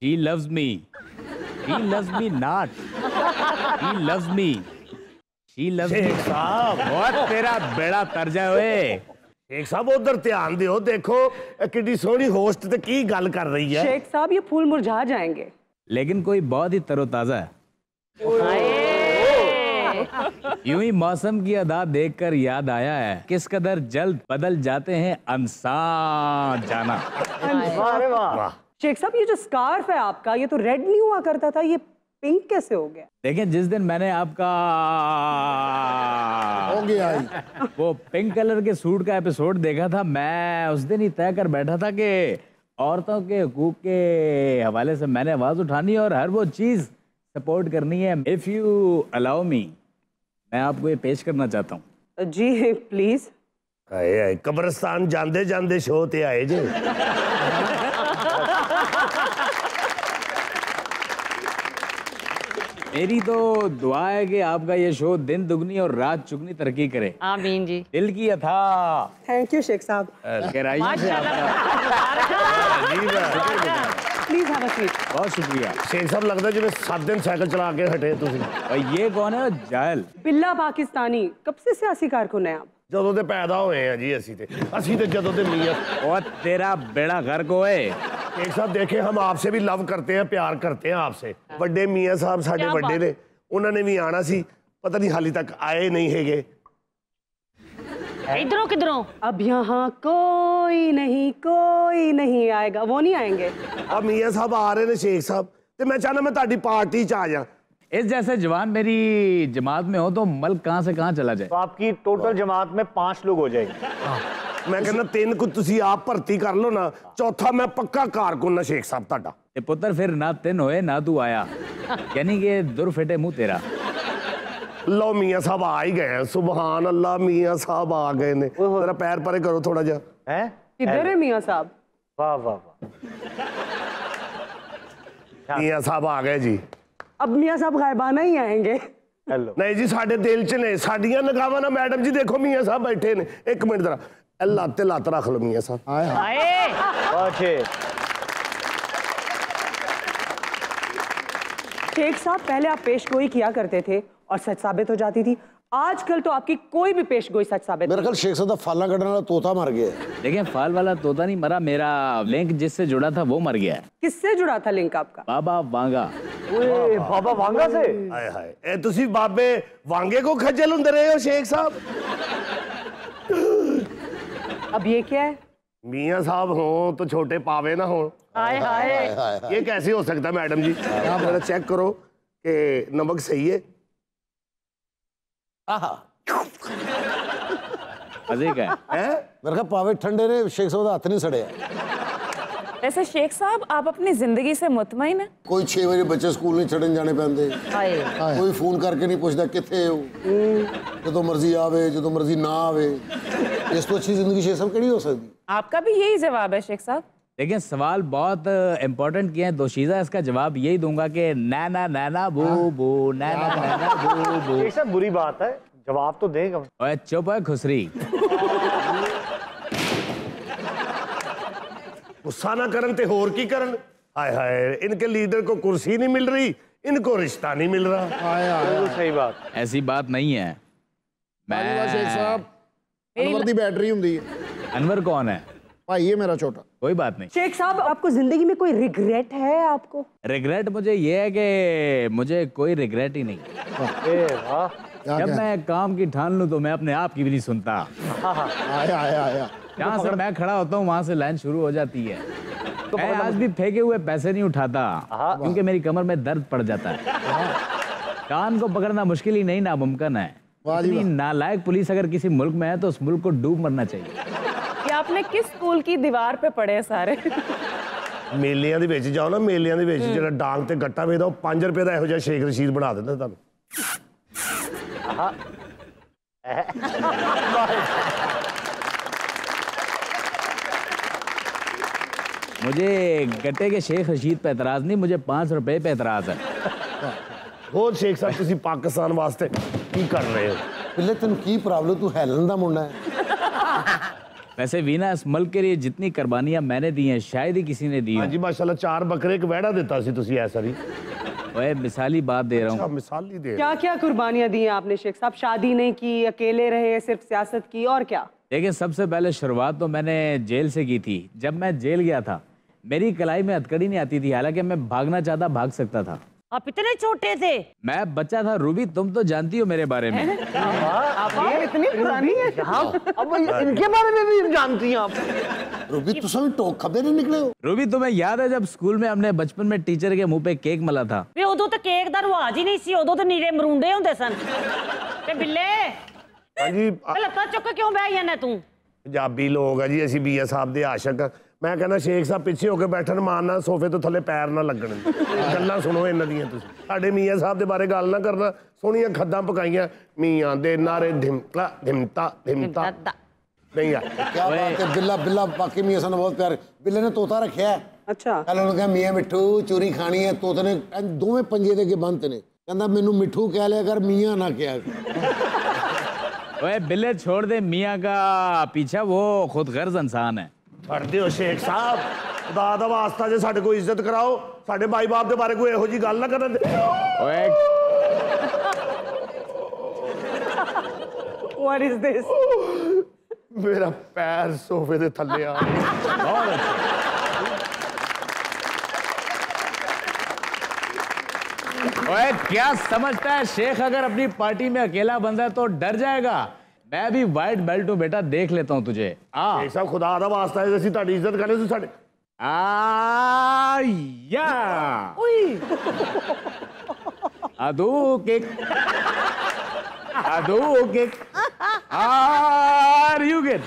He loves me. He loves me not. He loves me. She loves me. साहब बहुत तेरा बेड़ा तरजा हुए। शेख साहब उधर ध्यान दियो, देखो कितनी सोहनी होस्ट ते की गल कर रही है। शेख साहब ये फूल मुरझा जाएंगे। लेकिन कोई बहुत ही तरोताजा है। यूं ही मौसम की अदा देखकर याद आया है किस कदर जल्द बदल जाते हैं इंसान जाना। अरे वाह। शेख साहब ये जो स्कार्फ है आपका, ये तो रेड नहीं हुआ करता था, ये पिंक कैसे हो गया? देखिए जिस दिन मैंने आपका हो गया वो पिंक कलर के सूट का एपिसोड देखा था, मैं उस दिन ही तय कर बैठा था कि औरतों के हकूक के हवाले से मैंने आवाज उठानी और हर वो चीज सपोर्ट करनी है। इफ यू अलाउ मी, मैं आपको ये पेश करना चाहता हूँ। जी प्लीज। आए कब्रिस्तान जांदे जांदे शो ते आए जे। मेरी तो दुआ है कि आपका ये शो दिन दुगनी और रात चुगनी तरक्की करे। आमीन जी। दिल की अथा थैंक यू शेख साहब। गहराइयों से प्लीज हैव अ सीट। बहुत शुक्रिया। शेख साहब लगता जिवें 7 दिन साइकिल चला के हटे तुसी। और ये कौन है? जायल बिल्ला पाकिस्तानी। कब से सियासी कारकुन है आप? ਜਦੋਂ ਦੇ ਪੈਦਾ ਹੋਏ ਆ ਜੀ ਅਸੀਂ ਤੇ ਜਦੋਂ ਦੇ मियां। और तेरा बेड़ा गर्क होए। शेख साहब देखे हम आपसे भी लव करते हैं, प्यार करते हैं आपसे। बड़े मियां साहब साडे बड़े ने, उन्होंने भी आना सी, पता नहीं हाली तक आए नहीं हैगे। इधरों किधरों? अब यहाँ कोई नहीं आएगा। वो नहीं आएंगे। अब मियां साहब आ रहे ने शेख साहब, ते मैं चाहना मैं ताड़ी पार्टी च आ जा। इस जैसे जवान मेरी जमात में हो तो मल्क कहां से कहां चला जाए। तो आपकी टोटल जमात में 5 लोग हो जाएंगे। मैं कहना 3 को तुसी आप भर्ती कर लो ना, चौथा मैं पक्का कारकुन ना शेख साहब ताड़ा। ते पुत्र फिर ना 3 होए ना तू आया, यानी कि दुर फिटे मुंह तेरा। लो मियां साहब आ ही गए हैं। सुभान अल्लाह, मियां साहब आ गए ने। जरा पैर परे करो थोड़ा जा। हैं? किधर है मियां साहब? वाह वाह वाह। मियां साहब आ गए जी। अब मियां साहब गायबाना ही आएंगे। हेलो। नहीं जी साडे दिल च ने, साडियां नगावां ना मैडम जी। देखो मियां साहब बैठे ने, एक मिनट जरा अल्लाह ते लात रख लो मियां साहब। आए। अच्छे। शेख साहब पहले आप पेशगोई किया करते थे और सच साबित हो जाती थी। आजकल तो आपकी कोई भी पेशगोई सच साबित। मेरे ख्याल शेख साहब फाला कटने वाला तोता मर गया। देखिए फाल वाला तोता नहीं मरा, मेरा लिंक जिससे जुड़ा था वो मर गया है। किससे जुड़ा था लिंक आपका? बाबा वांगा। ओए बाबा वांगा से। हाय हाय, ए तुसी बाबे वांगे को खज्जल हुंदे रहे हो शेख साहब। अब ये क्या है? मियां साहब हो तो छोटे पावे ना हो। हाय हाय। ये कैसे हो सकता है मैडम जी? आप जरा चेक करो कि नमक सही है। मजे का है। मेरे ख्याल पावे ठंडे ने, शेख साहब का हाथ नहीं सड़े। वैसे शेख साहब आप अपनी जिंदगी से मुतमईन है? कोई 6 बजे बच्चे स्कूल नहीं छड़न जाने पैंदे, कोई फोन करके नहीं पूछता किथे हो, जो मर्जी आवे जो मर्जी ना आवे। इस तो अच्छी जिंदगी शेख साहब केड़ी हो सकती? आपका भी यही जवाब है शेख साहब? लेकिन सवाल बहुत इम्पोर्टेंट किए हैं दोशीज़ा, इसका जवाब यही दूंगा कि नैना नैना बू बू नैना नैना बू बू। ये सब बुरी बात है, जवाब तो देगा। ओए चुप है खुसरी। गुस्सा ना करन ते होर की करन। हाय हाय, इनके लीडर को कुर्सी नहीं मिल रही, इनको रिश्ता नहीं मिल रहा। बिल्कुल सही बात। ऐसी बात नहीं है। शेख साहब अनवर दी बैटरी हुंदी है। अनवर कौन है? भाई ये मेरा छोटा। कोई बात नहीं। शेख साहब आपको जिंदगी में कोई रिग्रेट है? आपको रिग्रेट मुझे ये है कि मुझे कोई रिग्रेट ही नहीं। जब मैं काम की ठान लूं तो मैं अपने आप की भी नहीं सुनता। आया जहाँ से मैं खड़ा होता हूँ वहां से लाइन शुरू हो जाती है। मैं आज भी फेंके हुए पैसे नहीं उठाता क्योंकि मेरी कमर में दर्द पड़ जाता है। कान को पकड़ना मुश्किल ही नहीं, नामुमकिन है। इतनी नालायक पुलिस अगर किसी मुल्क में है तो उस मुल्क को डूब मरना चाहिए। ये आपने किस स्कूल की दीवार पे पढ़े हैं सारे? मेलियां दे विच जाओ ना, मेलियां दे विच जेड़ा डांग ते गट्टा वेचदा वो 5 रुपए दा इहो जिहा शेख रशीद बना दिंदा तुहानू। मुझे गट्टे के शेख रशीद पे एतराज नहीं, मुझे 5 रुपए पे एतराज है। ਹੋਰ शेख साहब तुसी पाकिस्तान वास्ते की कर रहे हो? पहले तेन की प्रॉब्लम? तू हैलन दा मुंडा है। वैसे वीना, इस मुल्क के लिए जितनी कुर्बानियां मैंने दी हैं शायद ही किसी ने दी हाँ हो। जी माशाल्लाह, 4 बकरे एक वैड़ा देता सी तुसी ऐसा नहीं। ओए मिसाली बात दे रहा अच्छा हूँ। मिसाल ही दे। क्या क्या कुर्बानियां दी हैं आपने शेख साहब? शादी नहीं की, अकेले रहे, सिर्फ सियासत की, और क्या? देखिए, सबसे पहले शुरुआत तो मैंने जेल से की थी। जब मैं जेल गया था मेरी कलाई में हथकड़ी नहीं आती थी, हालांकि मैं भागना चाहता भाग सकता था। आप इतने छोटे थे? मैं बच्चा था। रूबी, तुम तो जानती हो मेरे बारे में। आप इतनी पुरानी है? हाँ, अब इनके बारे में भी जानती हैं आप? रूबी तुम भी टोक खबे नहीं निकले हो। रूबी, तुम्हें याद है जब स्कूल में हमने बचपन में टीचर के मुंह पे केक मला था? वे उदो तो केक दा रिवाज ही नहीं सी, उदो तो नीरे मरूंडे हुंदे सन। ते बिल्ले हाँ जी लत्ता चुक के क्यों बह जाना तू? पंजाबी लोग है जी, ਅਸੀਂ बीए साहब ਦੇ ਆਸ਼ਕ। मैं कहना शेख साहब ਪਿੱਛੇ ਹੋ ਕੇ ਬੈਠਣ, ਮਾਰਨਾ ਸੋਫੇ ਤੋਂ ਥੱਲੇ ਪੈਰ ਨਾ ਲੱਗਣ। ਗੱਲਾਂ ਸੁਣੋ ਇਹਨਾਂ ਦੀਆਂ ਤੁਸੀਂ। ਸਾਡੇ ਮੀਆਂ ਸਾਹਿਬ ਦੇ ਬਾਰੇ ਗੱਲ ਨਾ ਕਰਨਾ। ਸੋਹਣੀਆਂ ਖੱਦਾਂ ਪਕਾਈਆਂ ਮੀਆਂ ਦੇ ਨਾਰੇ ਢਿਮਕਾ ਢਿਮਤਾ ਢਿਮਤਾ नहीं यार। क्या बात है, बिल्ला बिल्ला बाकी मियां सन बहुत प्यार। बिल्ले ने तोता रखा है। अच्छा, कल उन्होंने कहा मियां मिठू चोरी खानी है। तोते ने दोवें पंजे दे के बंद ने, कहंदा मैनू मिठू कह लिया कर, मियां ना कहा कर। ओए बिल्ले, छोड़ दे मियाँ का पीछा, वो खुद गर्ज इंसान है। फड़ते हो शेख साहब, खुदा दा वास्ता जे साडे को इज्जत कराओ, साडे भाई बाप दे बारे कोई एहो जी गल ना करन दे। ओए what is this? मेरा पैर सोफे दे थल्ले आ। बहुत अच्छा। ओए क्या समझता है शेख, अगर अपनी पार्टी में अकेला बंदा है तो डर जाएगा? मैं भी वाइट बेल्ट हूं बेटा, देख लेता हूं तुझे। आ शेख साहब खुदा दा वास्ता है, ਅਸੀਂ ਤੁਹਾਡੀ ਇੱਜ਼ਤ ਕਰਨੇ, ਤੁਸੀਂ ਸਾਡੇ या अदू kick are you get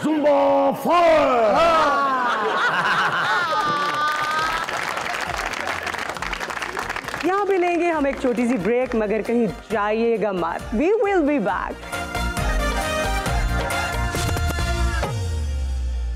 Zumba fire. यहाँ भी लेंगे हम एक छोटी सी ब्रेक, मगर कहीं जाइएगा मत। We will be back.